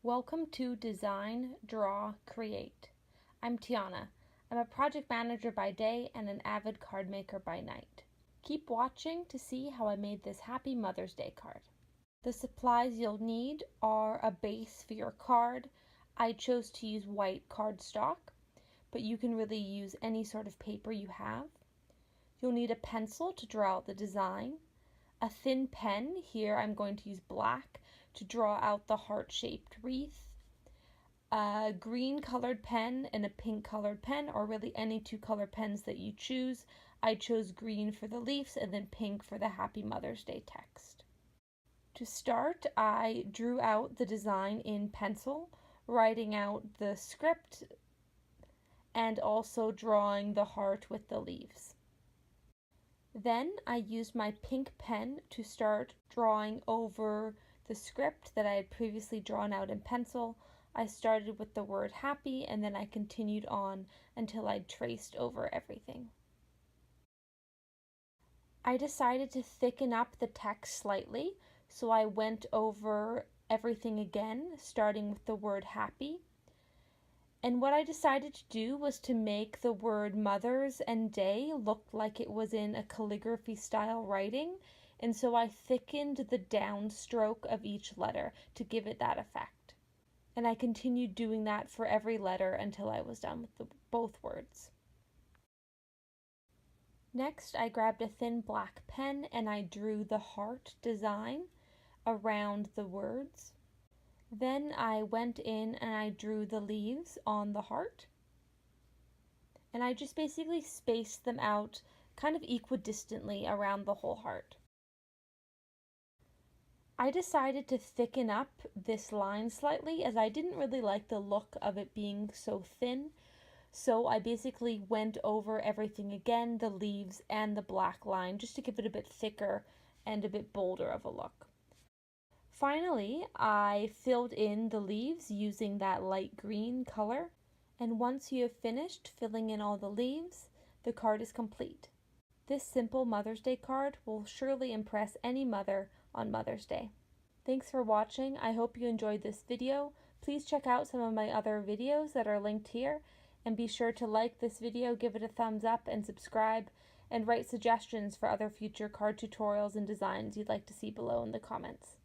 Welcome to Design, Draw, Create. I'm Tiana. I'm a project manager by day and an avid card maker by night. Keep watching to see how I made this happy Mother's Day card. The supplies you'll need are a base for your card. I chose to use white cardstock, but you can really use any sort of paper you have. You'll need a pencil to draw out the design, a thin pen, here I'm going to use black, to draw out the heart-shaped wreath, a green colored pen and a pink colored pen, or really any two color pens that you choose. I chose green for the leaves and then pink for the Happy Mother's Day text. To start, I drew out the design in pencil, writing out the script and also drawing the heart with the leaves. Then I used my pink pen to start drawing over the script that I had previously drawn out in pencil. I started with the word happy and then I continued on until I'd traced over everything. I decided to thicken up the text slightly, so I went over everything again, starting with the word happy. And what I decided to do was to make the word mothers and day look like it was in a calligraphy style writing, and so I thickened the downstroke of each letter to give it that effect. And I continued doing that for every letter until I was done with both words. Next, I grabbed a thin black pen and I drew the heart design around the words. Then I went in and I drew the leaves on the heart. And I just basically spaced them out kind of equidistantly around the whole heart. I decided to thicken up this line slightly as I didn't really like the look of it being so thin. So I basically went over everything again, the leaves and the black line, just to give it a bit thicker and a bit bolder of a look. Finally, I filled in the leaves using that light green color, and once you have finished filling in all the leaves, the card is complete. This simple Mother's Day card will surely impress any mother on Mother's Day. Thanks for watching. I hope you enjoyed this video. Please check out some of my other videos that are linked here, and be sure to like this video, give it a thumbs up, and subscribe, and write suggestions for other future card tutorials and designs you'd like to see below in the comments.